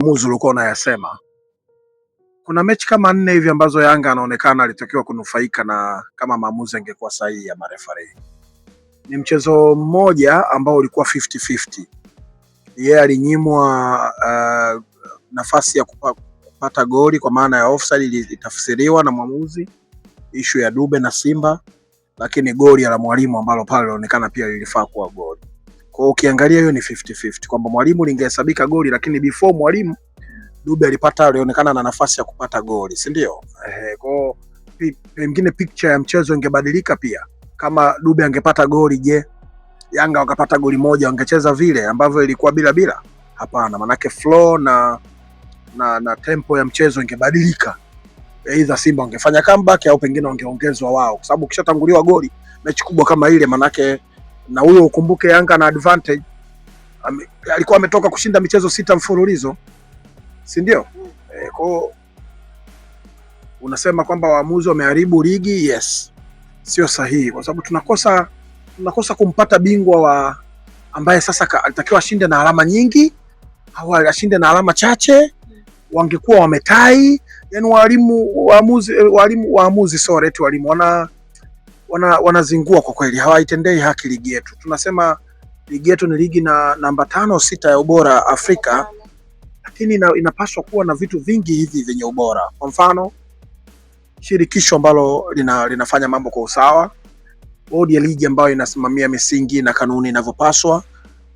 Muzi ulikuwa unayasema. Kuna mechi kama 4 hivi ambazo Yanga anaonekana alitakiwa kunufaika na kama maamuzi angekuwa sahihi ya marefari. Ni mchezo mmoja ambao ulikuwa 50-50. Yeye alinyimwa nafasi ya kupata goli kwa maana ya offside ilitafsiriwa na mwamuzi, ishu ya Dube na Simba, lakini goli la Mwalimu ambalo pale linaonekana pia lilifaa kuwa goli. Kwa hiyo ukiangalia hiyo ni 50-50 kwamba Mwalimu lingehesabika goli, lakini before Mwalimu Dube alionekana na nafasi ya kupata goli, si ndio? Kwa hiyo pengine picture ya mchezo ingebadilika pia. Kama Dube angepata goli, je, Yanga wakapata goli moja wangecheza vile ambavyo ilikuwa bila? Hapana, manake flow na tempo ya mchezo ingebadilika. Either Simba wangefanya comeback au pengine wangeongezwa wao, kwa sababu ukishatanguliwa goli mechi kubwa kama ile, manake na huyo ukumbuke Yanga na advantage, alikuwa ametoka kushinda michezo 6 mfululizo, si ndio? Kwa unasema kwamba waamuzi wameharibu ligi, yes, sio sahihi, kwa sababu tunakosa kumpata bingwa wa ambaye sasa alitakiwa ashinde na alama nyingi au ashinde na alama chache, wangekuwa wametai. Yani walimu wanazingua kwa kweli, hawaitendei haki ligi yetu. Tunasema ligi yetu ni ligi na namba 5 6 ya ubora Afrika, lakini inapaswa kuwa na vitu vingi hivi vyenye ubora. Kwa mfano, shirikisho ambalo linafanya mambo kwa usawa, bodi ya ligi ambayo inasimamia misingi na kanuni inavyopaswa,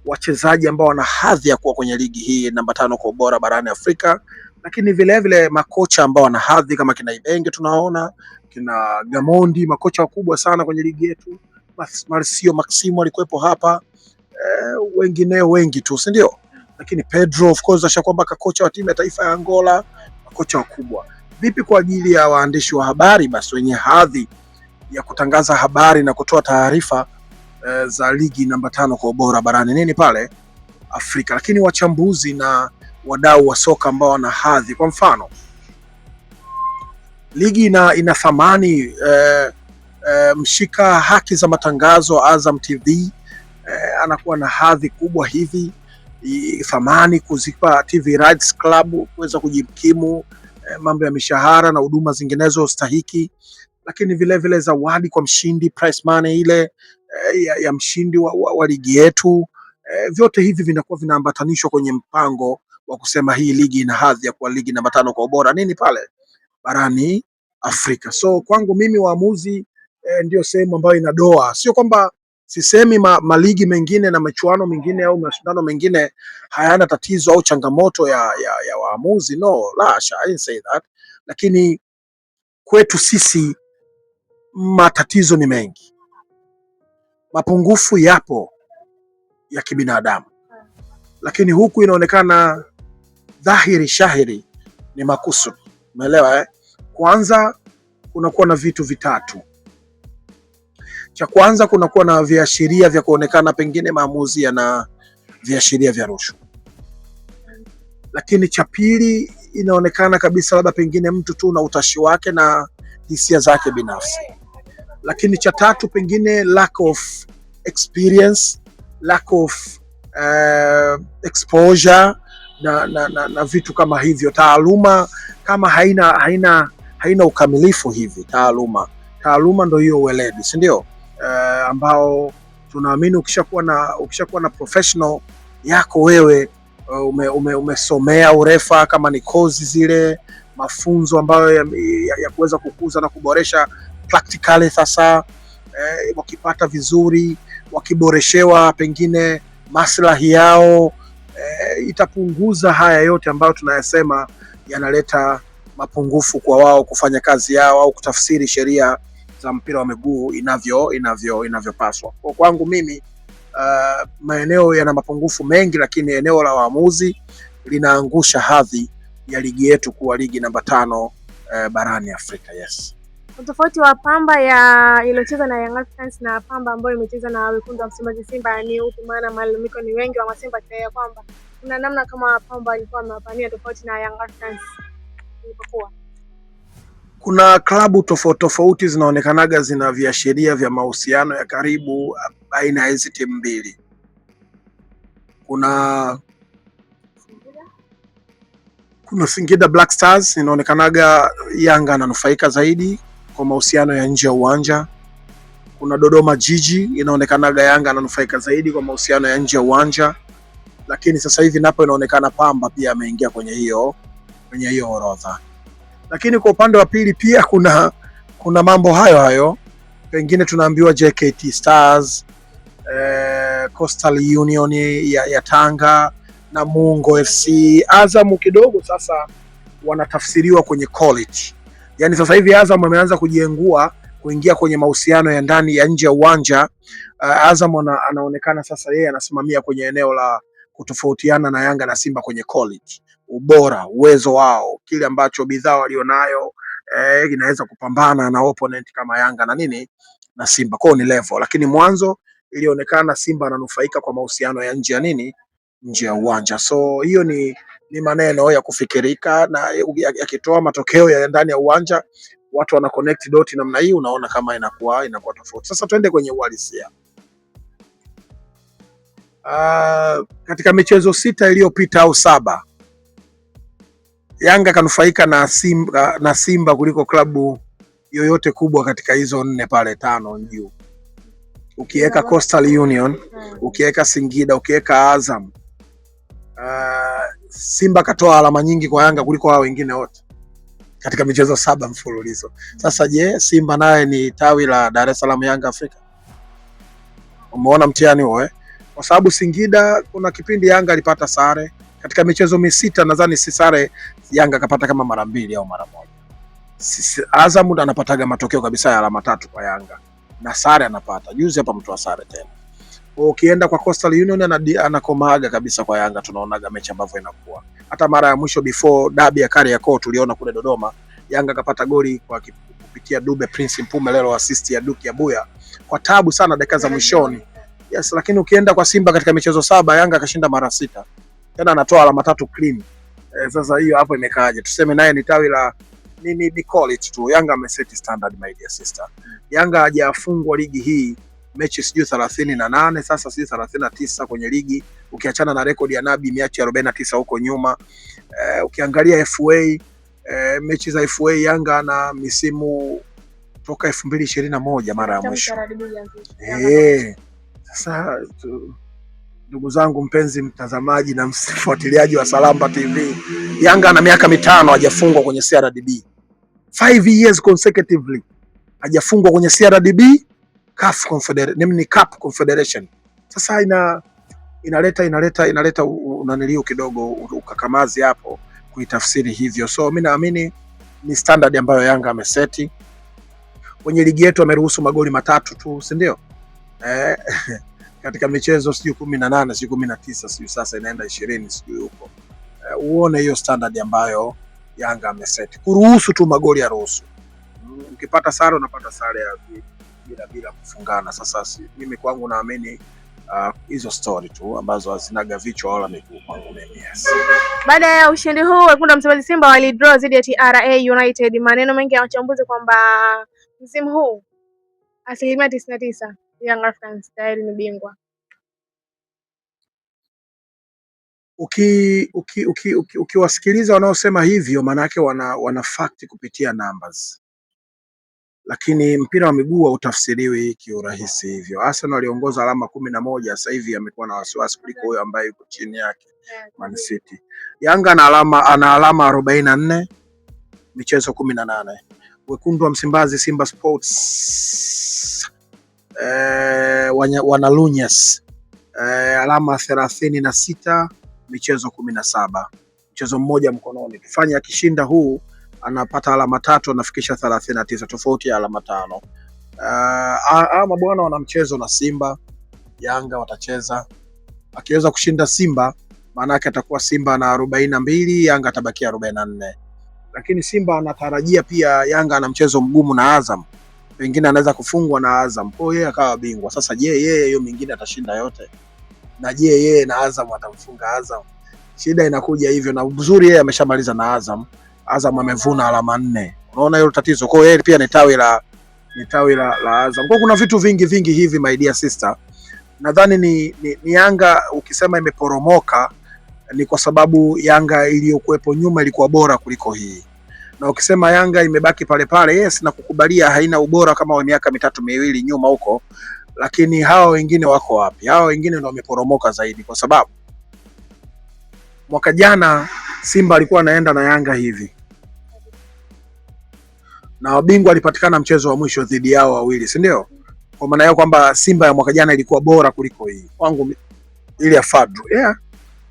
wachezaji ambao wana hadhi ya kuwa kwenye ligi hii namba 5 kwa ubora barani Afrika, lakini vile makocha ambao wana hadhi kama kina Ibenge, tunaona kina Gamondi, makocha wakubwa sana kwenye ligi yetu. Marcio Maximo alikuwepo hapa, wengineo wengi tu, si ndio? Lakini Pedro of course ashakuwa mpaka kocha wa timu ya taifa ya Angola, makocha wakubwa. Vipi kwa ajili ya waandishi wa habari basi wenye hadhi ya kutangaza habari na kutoa taarifa za ligi namba 5 kwa ubora barani nini pale Afrika, lakini wachambuzi na wadau wa soka ambao wana hadhi. Kwa mfano, ligi ina thamani, mshika haki za matangazo Azam TV anakuwa na hadhi kubwa hivi, thamani kuzipa TV Rights Club kuweza kujikimu mambo ya mishahara na huduma zinginezo stahiki, lakini vile zawadi kwa mshindi, prize money ile ya mshindi wa ligi yetu, vyote hivi vinakuwa vinaambatanishwa kwenye mpango wa kusema hii ligi ina hadhi ya kuwa ligi namba 5 kwa ubora nini pale barani Afrika. So kwangu mimi waamuzi ndio sehemu ambayo inadoa. Sio kwamba sisemi maligi mengine na michuano mingine au mashindano mengine hayana tatizo au changamoto ya waamuzi, no, lasha, I didn't say that. Lakini kwetu sisi matatizo ni mengi, mapungufu yapo ya kibinadamu, lakini huku inaonekana dhahiri shahiri ni makusudi. Umeelewa? Kwanza kunakuwa na vitu vitatu. Cha kwanza kunakuwa na viashiria vya kuonekana pengine maamuzi yana viashiria vya rushwa, lakini cha pili inaonekana kabisa labda pengine mtu tu na utashi wake na hisia zake binafsi, lakini cha tatu pengine lack of experience, lack of exposure na vitu kama hivyo. Taaluma kama haina ukamilifu hivi, taaluma ndio hiyo weledi, si ndio? Ambao tunaamini ukishakuwa na professional yako wewe, umesomea urefa, kama ni kozi zile mafunzo ambayo ya kuweza kukuza na kuboresha practically. Sasa wakipata vizuri, wakiboreshewa pengine maslahi yao, itapunguza haya yote ambayo tunayasema yanaleta mapungufu kwa wao kufanya kazi yao au kutafsiri sheria za mpira wa miguu inavyopaswa. Kwa kwangu mimi, maeneo yana mapungufu mengi, lakini eneo la waamuzi linaangusha hadhi ya ligi yetu kuwa ligi namba 5 barani Afrika. Yes. Tofauti wa Pamba iliyocheza na Young Africans na Pamba ambayo imecheza na Wekundu wa Msimbazi Simba ni upi? Maana malalamiko ni wengi wa Simba ya kwamba kuna namna kama Pamba alikuwa amepania tofauti na Young Africans ilipokuwa. Kuna klabu tofauti zinaonekanaga zina viashiria vya mahusiano ya karibu baina ya hizi timu mbili. Kuna Kuna Singida Black Stars, inaonekanaga Yanga ananufaika zaidi kwa mahusiano ya nje ya uwanja. Kuna Dodoma Jiji, inaonekanaga Yanga ananufaika zaidi kwa mahusiano ya nje ya uwanja, lakini sasa hivi napo inaonekana Pamba pia ameingia kwenye hiyo orodha. Lakini kwa upande wa pili pia kuna mambo hayo, pengine tunaambiwa JKT Stars, Coastal Union ya Tanga, Namungo FC, Azam kidogo sasa wanatafsiriwa kwenye quality. Yani sasa hivi Azam ameanza kujiengua kuingia kwenye mahusiano ya ndani ya nje ya uwanja. Azam anaonekana sasa yeye anasimamia kwenye eneo la kutofautiana na Yanga na Simba kwenye quality, ubora, uwezo wao, kile ambacho bidhaa walionayo inaweza kupambana na opponent kama Yanga na Simba. Kwao ni level, lakini mwanzo ilionekana Simba ananufaika kwa mahusiano ya nje ya uwanja. So hiyo ni maneno ya kufikirika, na yakitoa matokeo ya ndani ya uwanja watu wana connect dot namna hii, unaona kama inakuwa tofauti. Sasa twende kwenye uhalisia. Katika michezo 6 iliyopita au 7, Yanga kanufaika na Simba kuliko klabu yoyote kubwa katika hizo 4 pale 5 juu. Ukiweka Coastal Union, ukiweka Singida, ukiweka Azam, Simba katoa alama nyingi kwa Yanga kuliko hao wengine wote katika michezo 7 mfululizo. Sasa je, Simba naye ni tawi la Dar es Salaam Yanga Afrika? Umeona mtihani huo Kwa sababu Singida kuna kipindi Yanga alipata sare katika michezo 6, nadhani si sare Yanga kapata kama mara 2 au mara 1. Azam anapataga matokeo kabisa ya alama 3 kwa Yanga na sare anapata. Juzi hapa mtu wa sare tena. Ukienda kwa Coastal Union anakomaga kabisa kwa Yanga, tunaonaga mechi ambavyo inakuwa. Hata mara ya mwisho before dabi ya Kariakoo tuliona kule Dodoma, Yanga kapata goli kwa kupitia Dube Prince Mpumelelo, assist ya Duki Abuya kwa tabu sana dakika za mwishoni. Yes, lakini ukienda kwa Simba katika michezo 7 Yanga kashinda mara 6. Tena anatoa alama 3 clean. Sasa hiyo hapo imekaaje? Tuseme naye ni tawi la ni call it tu. Yanga ameset standard, my dear sister. Yanga hajafungwa ligi hii mechi sijui 38 sasa sijui 39 kwenye ligi, ukiachana na rekodi ya Nabi mechi 49 huko nyuma. Ukiangalia FA, mechi za FA Yanga na misimu toka 2021 mara ya mwisho. Sasa ndugu zangu, mpenzi mtazamaji na mfuatiliaji wa Salamba TV, Yanga na miaka 5 hajafungwa kwenye CRDB. 5 years consecutively hajafungwa kwenye CRDB CAF Confederation. Sasa inaleta unanilio kidogo ukakamazi hapo kuitafsiri hivyo. So mimi naamini ni standard ambayo Yanga ameseti. Kwenye ligi yetu ameruhusu magoli 3 tu, si ndio? Katika michezo sijui 18 sijui 19 sijui sasa inaenda 20 sijui huko. Uone hiyo standard ambayo Yanga ameseti. Kuruhusu tu magoli ya ruhusu. Ukipata sare unapata sare ya bila kufungana. Sasa mimi kwangu naamini hizo story tu ambazo hazinaga vichwa wala miguu kwangu mimi. Yes. Baada ya ushindi huu wekundu wa Msimbazi Simba walidraw dhidi ya TRA United. Maneno mengi ya wachambuzi kwamba msimu huu 99% Young Africans tayari ni bingwa. Ukiwasikiliza wanaosema hivyo, manake wana fact kupitia numbers. Lakini mpira wa miguu hautafsiriwi kiurahisi hivyo. Arsenal aliongoza alama 11, sasa hivi amekuwa na wasiwasi kuliko huyo ambaye yuko chini yake, Man City. Yanga ana alama 44, michezo 18. Wekundu wa Msimbazi Simba Sports wana Lunyas alama 36, michezo 17, mchezo mmoja mkononi. Tufanye akishinda huu anapata alama 3, anafikisha 39, tofauti ya alama 5. Ama bwana wana mchezo na Simba, Yanga watacheza. Akiweza kushinda Simba, maana yake atakuwa Simba na 42, Yanga atabakia 44. Lakini Simba anatarajia pia Yanga ana mchezo mgumu na Azam. Pengine anaweza kufungwa na Azam. Kwa hiyo yeye akawa bingwa. Sasa je, yeye hiyo mingine atashinda yote? Na je, yeye na Azam atamfunga Azam? Shida inakuja hivyo, na uzuri yeye ameshamaliza na Azam. Azam amevuna alama 4. Unaona hilo tatizo. Kwa hiyo yeye pia ni tawi la Azam. Kwa kuna vitu vingi hivi, my dear sister. Nadhani ni Yanga ukisema imeporomoka ni kwa sababu Yanga iliyokuwepo nyuma ilikuwa bora kuliko hii. Na ukisema Yanga imebaki pale pale, yes, na kukubalia haina ubora kama wa miaka mitatu miwili nyuma huko, lakini hawa wengine wako wapi? Hawa wengine ndio wameporomoka zaidi, kwa sababu mwaka jana Simba alikuwa anaenda na Yanga hivi, na wabingwa alipatikana mchezo wa mwisho dhidi yao wawili, si ndio? Kwa maana yao kwamba Simba ya mwaka jana ilikuwa bora kuliko hii kwangu, ile ya Fadlu. Yeah.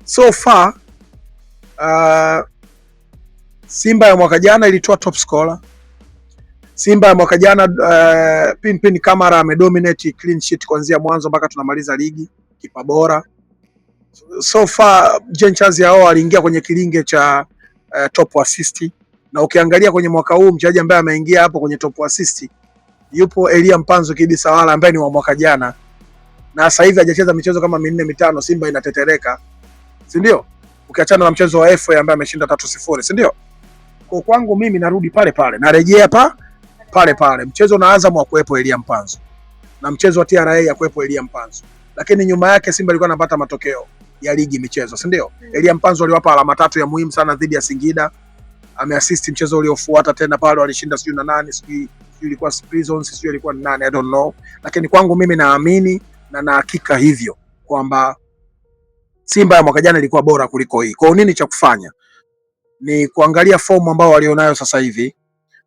So far Simba ya mwaka jana ilitoa top scorer. Simba ya mwaka jana Pinpin Kamara amedominate clean sheet kuanzia mwanzo mpaka tunamaliza ligi, kipa bora. So far Jean Charles Ahoua aliingia kwenye kilinge cha top assist, na ukiangalia kwenye mwaka huu mchezaji ambaye ameingia hapo kwenye top assist yupo Elia Mpanzu Kibisawala ambaye ni wa mwaka jana, na sasa hivi hajacheza michezo kama 4-5, Simba inatetereka, si ndio? Ukiachana na mchezo wa FA ambaye ameshinda 3-0, si ndio? Kwa kwangu mimi narudi pale pale, narejea pale pale. Mchezo na Azam wa kuepo Elia Mpanzu na mchezo wa TRA ya kuepo Elia Mpanzu, lakini nyuma yake Simba alikuwa anapata matokeo ya ligi michezo, si ndio? Elia Mpanzu aliwapa alama 3 ya muhimu sana dhidi ya Singida, ameassist mchezo uliofuata tena pale walishinda sijui na nani, sijui ilikuwa Prisons, sijui ilikuwa ni nani, I don't know, lakini kwangu mimi naamini na hakika hivyo kwamba Simba ya mwaka jana ilikuwa bora kuliko hii. Kwa nini cha kufanya ni kuangalia fomu ambao walionayo sasa hivi,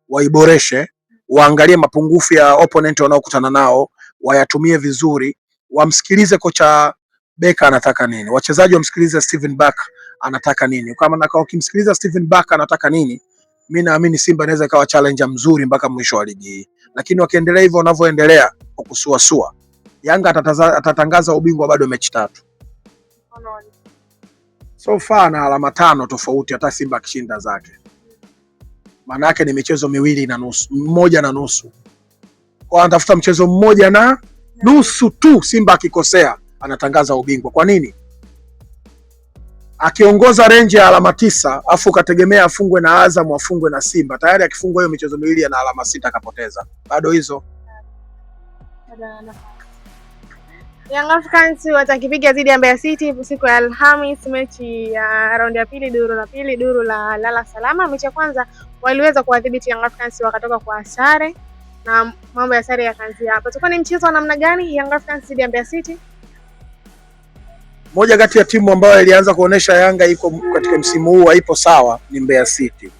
waiboreshe, waangalie mapungufu ya opponent wanaokutana nao, wayatumie vizuri, wamsikilize kocha Beka anataka nini, wachezaji wamsikilize Steven Barker anataka nini. Kama ukimsikiliza Steven Barker anataka nini, mimi naamini Simba inaweza ikawa challenger mzuri mpaka mwisho wa ligi hii. Lakini wakiendelea hivyo wanavyoendelea kwa kusuasua, Yanga atatangaza ubingwa bado mechi 3. So far na alama 5 tofauti, hata Simba akishinda zake. Maana yake ni michezo 2.5, 1.5. Kwa anatafuta mchezo 1.5 tu, Simba akikosea anatangaza ubingwa. Kwa nini? Akiongoza range ya alama 9, afu kategemea afungwe na Azam, afungwe na Simba, tayari akifungwa hiyo michezo miwili na alama 6 akapoteza. Bado hizo. Young Africans watakipiga dhidi ya Mbeya City siku ya Alhamis, mechi ya raundi ya pili, duru la lala salama. Mechi ya kwanza waliweza kuwadhibiti Young Africans wakatoka kwa sare, na mambo ya sare yakaanzia hapa. Tutakuwa ni mchezo wa namna gani Young Africans dhidi ya Mbeya City? Moja kati ya timu ambayo ilianza kuonesha Yanga iko katika msimu huu haipo sawa ni Mbeya City.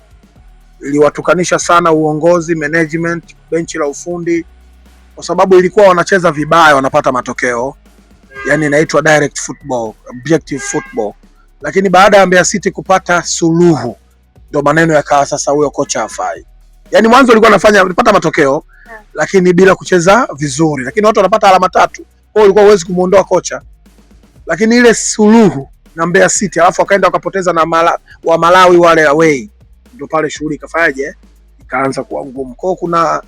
Iliwatukanisha sana uongozi, management, benchi la ufundi, kwa sababu ilikuwa wanacheza vibaya wanapata matokeo. Yani inaitwa direct football, objective football. Lakini baada ya Mbeya City kupata suluhu, ndio maneno yakawa sasa huyo kocha hafai. Yani mwanzo alikuwa anapata matokeo lakini bila kucheza vizuri, lakini watu wanapata alama 3. Kwa hiyo ilikuwa huwezi kumuondoa kocha. Lakini ile suluhu na Mbeya City alafu akaenda wakapoteza na wa Malawi wale away, ndio pale shughuli ikafanyaje, ikaanza kuwa ngumu. Kwa kuna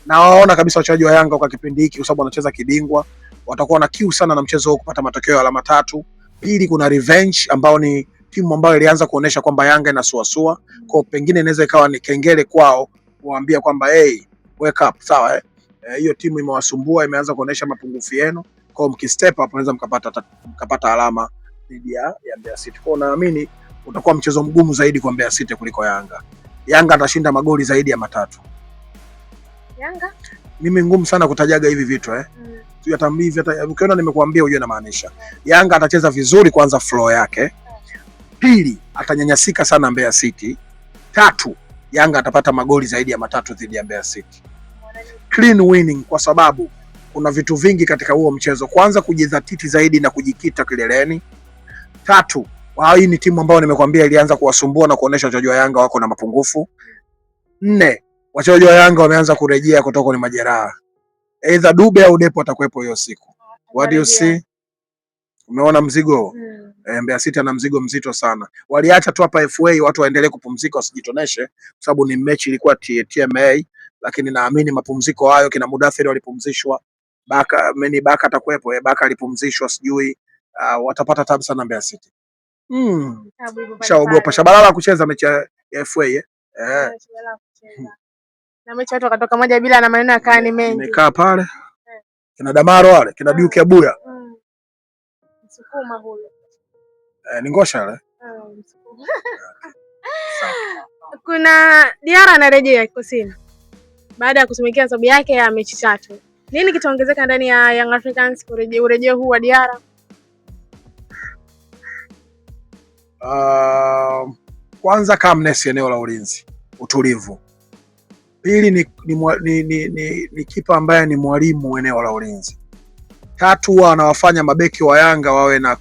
na waona kabisa wachezaji wa Yanga kwa kipindi hiki, kwa sababu wanacheza kibingwa, watakuwa na kiu sana na mchezo huu kupata matokeo ya alama 3. Pili, kuna Revenge ambao ni timu ambayo ilianza kuonesha kwamba Yanga inasuasua, kwa pengine inaweza ikawa ni kengele kwao kuambia kwamba hey, wake up, sawa hiyo timu imewasumbua, imeanza kuonesha mapungufu yenu, kwa mkistep up unaweza mkapata alama dhidi ya Mbeya City. Kwa naamini utakuwa mchezo mgumu zaidi kwa Mbeya City kuliko Yanga. Yanga atashinda magoli zaidi ya 3. Yanga? Mimi ngumu sana kutajaga hivi vitu Tuyatambivi, hata ukiona nimekuambia ujue na maanisha. Yanga atacheza vizuri kwanza, flow yake. Pili, atanyanyasika sana Mbeya City. 3, Yanga atapata magoli zaidi ya 3 dhidi ya Mbeya City. Clean winning, kwa sababu kuna vitu vingi katika huo mchezo. Kwanza, kujidhatiti zaidi na kujikita kileleni. 3, hii ni timu ambayo nimekuambia ilianza kuwasumbua na kuonesha wachezaji wa Yanga wako na mapungufu. 4, wachezaji wa Yanga wameanza kurejea kutoka kwenye majeraha. Either Dube au Depo atakuwepo hiyo siku. What do you see? Umeona mzigo? Mbeya City ana mzigo mzito sana. Waliacha tu hapa FA watu waendelee kupumzika, wasijitoneshe, kwa sababu ni mechi ilikuwa TMA, lakini naamini mapumziko hayo kina Mudathiri walipumzishwa. Baka atakuwepo, Baka alipumzishwa, sijui watapata tabu sana Mbeya City. Shaogopa Shabalala kucheza mechi ya FA na mechi watu wakatoka moja bila, na maneno yakaa ni mengi. Nimekaa pale kina Damaro wale kina Duke Abuya Msukuma huyo Ni ngosha le. Kuna Diarra anarejea kikosini baada ya kutumikia adhabu yake ya mechi 3. Nini kitaongezeka ndani ya Young Africans urejeo huu wa Diarra? Kwanza calmness eneo la ulinzi, utulivu. Pili ni kipa ambaye ni mwalimu eneo la ulinzi. Tatu, huwa anawafanya mabeki wa Yanga wawe na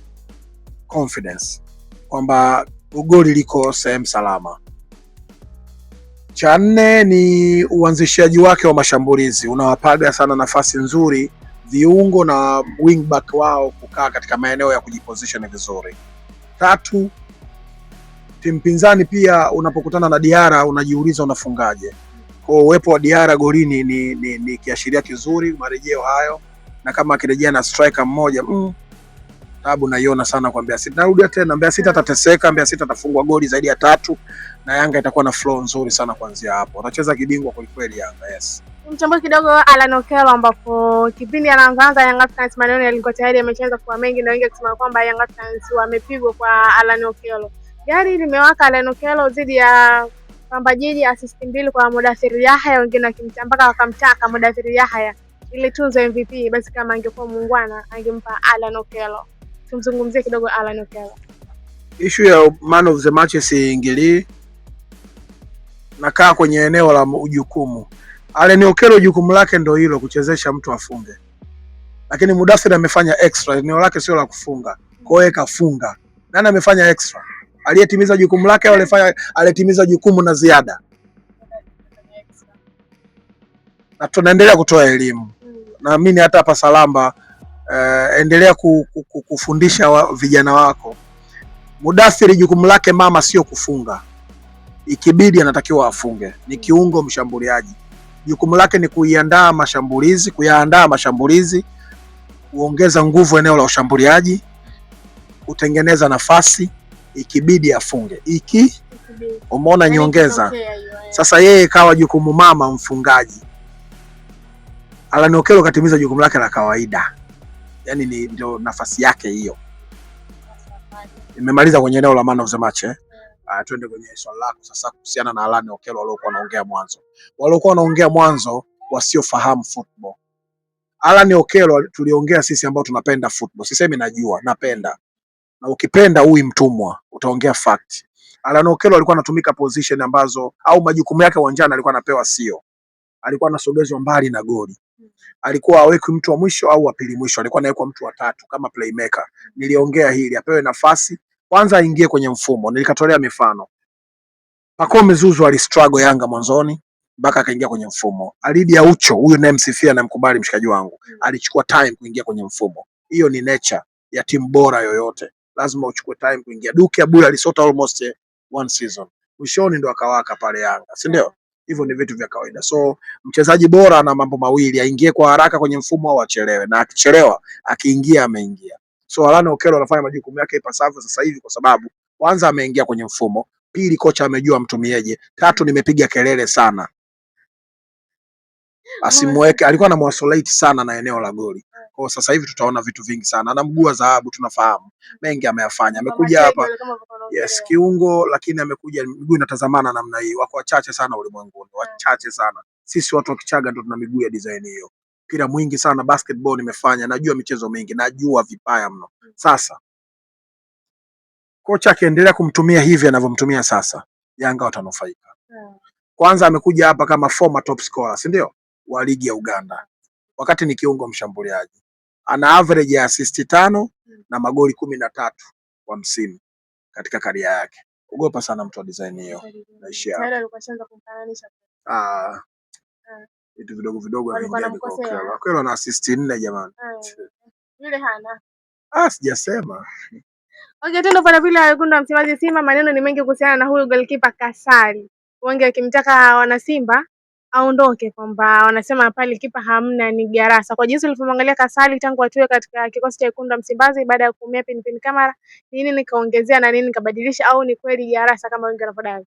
confidence kwamba goli liko sehemu salama. Cha nne ni uanzishaji wake wa mashambulizi, unawapaga sana nafasi nzuri viungo na wingback wao kukaa katika maeneo ya kujiposition vizuri. Tatu, timu pinzani pia unapokutana na Diarra unajiuliza unafungaje. Kwa uwepo wa Diarra golini ni kiashiria kizuri marejeo hayo, na kama akirejea na striker mmoja tabu naiona sana kwa Mbeya City. Narudia tena, Mbeya City atateseka, Mbeya City atafungwa goli zaidi ya 3 na Yanga itakuwa na flow nzuri sana kuanzia hapo. Watacheza kibingwa kwa kweli Yanga, yes. Mchambuzi kidogo Alan Okello, ambapo kipindi anaanza Young Africans maneno yalikuwa tayari yameshaanza kuwa mengi na wengi wakisema kwamba Young Africans wamepigwa kwa Alan Okello. Gari limewaka Alan Okello dhidi ya Pamba Jiji, assist 2 kwa Mudathir Yahya, wengine wakimtaka wakamtaka Mudathir Yahya ili tuzo MVP, basi kama angekuwa muungwana angempa Alan Okello. Tumzungumzie kidogo Alan Okello. Issue ya man of the match siingilii, nakaa kwenye eneo la ujukumu. Alan Okello jukumu lake ndio hilo, kuchezesha mtu afunge, lakini Mudathir amefanya extra, eneo lake sio la kufunga, kwa hiyo kafunga. Nani amefanya extra? Aliyetimiza jukumu lake au alitimiza jukumu na ziada? Na tunaendelea kutoa elimu. Naamini hata hapa Salamba endelea kufundisha vijana wako. Mudathir jukumu lake mama sio kufunga, ikibidi anatakiwa afunge, ni kiungo mshambuliaji. Jukumu lake ni kuyaandaa mashambulizi, kuongeza nguvu eneo la ushambuliaji, kutengeneza nafasi, ikibidi afunge. Umeona nyongeza. Sasa yeye kawa jukumu mama mfungaji. Alan Okello katimiza jukumu lake la kawaida. Yaani ndio nafasi yake hiyo. Nimemaliza kwenye eneo la man of the match Twende kwenye swali lako sasa kuhusiana na Alan Okello waliokuwa wanaongea mwanzo. Waliokuwa wanaongea mwanzo wasiofahamu football. Alan Okello tuliongea sisi ambao tunapenda football. Sisemi najua, napenda. Na ukipenda hui mtumwa, utaongea fact. Alan Okello alikuwa anatumika position ambazo au majukumu yake uwanjani alikuwa anapewa sio. Alikuwa anasogezwa mbali na goli. Alikuwa awekwi mtu wa mwisho au wa pili mwisho, alikuwa anawekwa mtu wa tatu kama playmaker. Niliongea hili, apewe nafasi, kwanza aingie kwenye mfumo. Nilikatolea mifano. Pacome Zouzoua alistruggle Yanga mwanzoni mpaka akaingia kwenye mfumo. Alidi Aucho, huyu naye msifia na mkubali mshikaji wangu, alichukua time kuingia kwenye mfumo. Hiyo ni nature ya timu bora yoyote. Lazima uchukue time kuingia. Duke Abuya alisota almost 1 season. Mwishoni ndo akawaka pale Yanga, si ndio? Hivyo ni vitu vya kawaida. So mchezaji bora ana mambo mawili, aingie kwa haraka kwenye mfumo au achelewe, na akichelewa akiingia ameingia. So Alan Okello anafanya majukumu yake ipasavyo sasa hivi kwa sababu kwanza ameingia kwenye mfumo, pili kocha amejua mtumieje, tatu nimepiga kelele sana asimweke, alikuwa anamwasolate sana na eneo la goli. Kwa sasa hivi tutaona vitu vingi sana. Ana mguu wa dhahabu, tunafahamu. Mengi ameyafanya. Amekuja hapa yes, kiungo, lakini amekuja miguu inatazamana namna hii. Wako wachache sana ulimwenguni, wachache sana. Sisi watu wa Kichaga ndo tuna miguu ya design hiyo. Mpira mwingi sana, basketball nimefanya, najua michezo mingi, najua vipaya mno. Sasa kocha akiendelea kumtumia hivi anavyomtumia sasa, Yanga watanufaika. Kwanza amekuja hapa kama former top scorer, si ndio? Wa ligi ya Uganda. Wakati ni kiungo mshambuliaji. Ana average ya assist 5 na magoli 13 kwa msimu katika karia yake. Ogopa sana mtu wa design hiyo. Naishia. Vitu vidogo vidogo vinaingia kwa Okello. Okello ana assist 4 jamani. Yule hana. Sijasema. Okay, tendo pale vile wekundu wa Msimbazi Simba, maneno ni mengi kuhusiana na huyu goalkeeper Kasari. Wengi wakimtaka wana Simba aondoke, kwamba wanasema pale kipa hamna, ni Garasa. Kwa jinsi ulivyomwangalia Kasari tangu atoe katika kikosi cha wekundu wa Msimbazi baada ya kuumia pin kamera, nini nikaongezea na nini nikabadilisha, au ni kweli Garasa kama wengi wanapodai?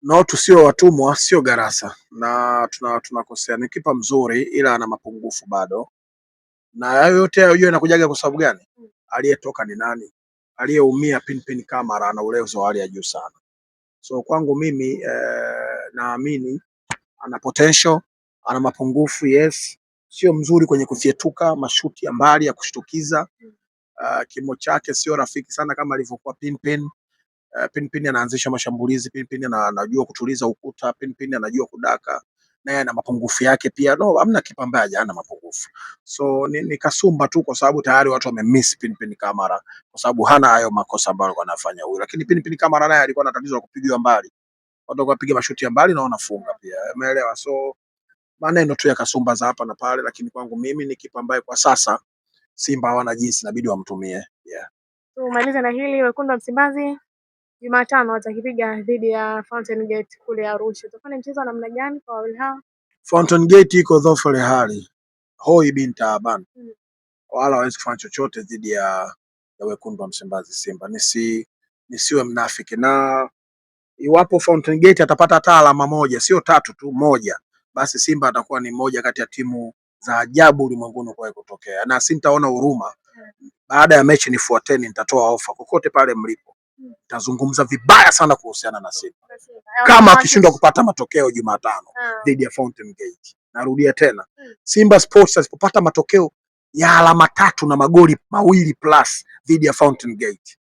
No, tusio watumwa, sio Garasa. Na tunakosea, ni kipa mzuri ila ana mapungufu bado. Na hayo yote unajua inakujaga kwa sababu gani? Aliyetoka ni nani? aliyeumia Pinpin Kamara ana uwezo wa hali ya juu sana. So kwangu mimi naamini ana potential, ana mapungufu yes, sio mzuri kwenye kufyetuka mashuti ya mbali ya kushtukiza. Kimo chake sio rafiki sana kama alivyokuwa Pinpin. Pinpin anaanzisha mashambulizi, Pinpin anajua kutuliza ukuta, Pinpin anajua kudaka, naye ana mapungufu yake pia. No, hamna kipa ambaye hana mapungufu. So ni kasumba tu kwa sababu tayari watu wamemiss Pinpin Kamara kwa sababu hana hayo makosa ambayo alikuwa anafanya huyu. Lakini Pinpin Kamara naye alikuwa na tatizo la kupigiwa mbali. Watu wapiga mashuti ya mbali na wanafunga pia. Umeelewa? So maneno tu ya kasumba za hapa na pale, lakini kwangu mimi ni kipa ambaye kwa sasa Simba hawana jinsi, inabidi wamtumie. Yeah. Tumalize na hili, wekundu wa Msimbazi Jumatano watakipiga dhidi ya Fountain Gate kule Arusha. Utakuwa ni mchezo wa namna gani kwa wawili hao? Fountain Gate iko dhaifu ile hali. Hoi bin Taaban. Wala hawezi kufanya chochote dhidi ya wekundu wa Msimbazi Simba. Nisiwe mnafiki, na iwapo Fountain Gate atapata hata alama moja, sio tatu tu, moja, basi Simba atakuwa ni moja kati ya timu za ajabu ulimwenguni kwa kutokea, na sintaona huruma. Baada ya mechi nifuateni, nitatoa ofa kokote pale mlipo. Nitazungumza vibaya sana kuhusiana na Simba kama akishindwa kupata matokeo Jumatano dhidi ya Fountain Gate. Narudia tena, Simba Sports asipopata matokeo ya alama 3 na magoli 2 plus dhidi ya Fountain Gate,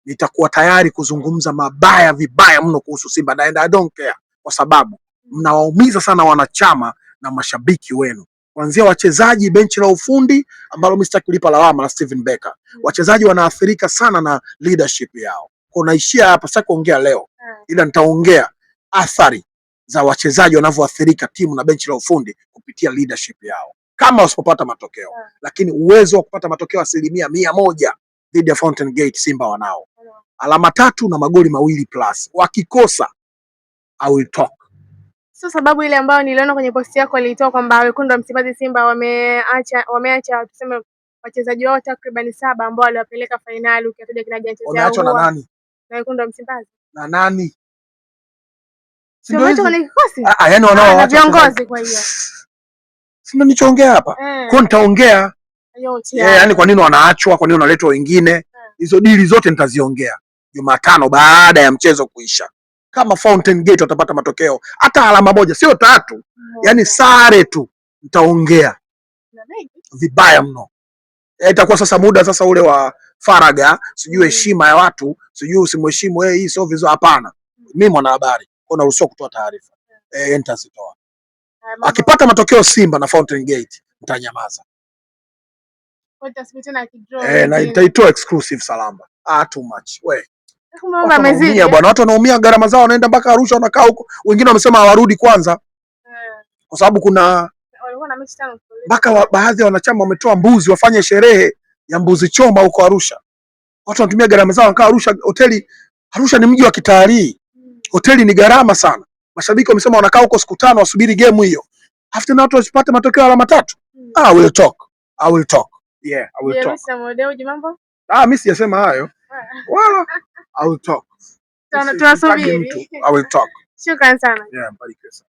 nitakuwa tayari kuzungumza mabaya vibaya mno kuhusu Simba, and I don't care, kwa sababu mnawaumiza sana wanachama na mashabiki wenu, kuanzia wachezaji, benchi la ufundi ambalo mimi sitaki kulipa lawama na Steven Becker. Wachezaji wanaathirika sana na leadership yao. Kwa naishia hapa, sasa kuongea leo, ila nitaongea athari za wachezaji wanavyoathirika, timu na benchi la ufundi kupitia leadership yao kama wasipopata matokeo. Lakini uwezo wa kupata matokeo 100% dhidi ya Fountain Gate Simba wanao. Alama 3 na magoli 2 plus. Wakikosa I will talk. Sio sababu ile ambayo niliona kwenye posti yako ilitoa kwamba wekundu wa Msimbazi Simba wameacha tuseme wachezaji wao takriban 7 ambao waliwapeleka finali, ukitaja kina Jancheza. Wameachwa na nani? Na wekundu wa Msimbazi. Na nani? Sio wameacha kwenye kikosi? Yaani wanaoacha viongozi. Kwa hiyo sio nichoongea hapa. Kwa nitaongea yote. Yaani kwa nini wanaachwa, kwa nini wanaletwa wengine? Hizo dili zote nitaziongea Jumatano baada ya mchezo kuisha. Kama Fountain Gate watapata matokeo hata alama moja, sio 3, yani sare tu, nitaongea vibaya mno. Itakuwa sasa muda sasa ule wa faraga, sijui heshima ya watu, sijui usimheshimu hii sio vizuri. Hapana, mimi mwanahabari, kuna ruhusa kutoa taarifa. Nitazitoa. Akipata matokeo Simba na Fountain Gate, nitanyamaza. Na nitaitoa exclusive Salamba. Too much. Bwana, watu wanaumia, gharama zao wanaenda mpaka Arusha, wanakaa huko. Wengine wamesema hawarudi kwanza kwa sababu kuna mpaka baadhi ya wanachama wametoa mbuzi wafanye sherehe ya mbuzi choma huko Arusha. Watu wanatumia gharama zao, wanakaa Arusha. Hoteli Arusha ni mji wa kitalii, hoteli ni gharama sana. Mashabiki wamesema wanakaa huko siku 5 wasubiri game hiyo, after na watu wasipate matokeo alama 3. I will talk. Yeah, I will talk. Mimi sijasema hayo wala. I will talk. Tunasubiri. I will talk. Shukrani sana. Yeah, mbarikiwe sana.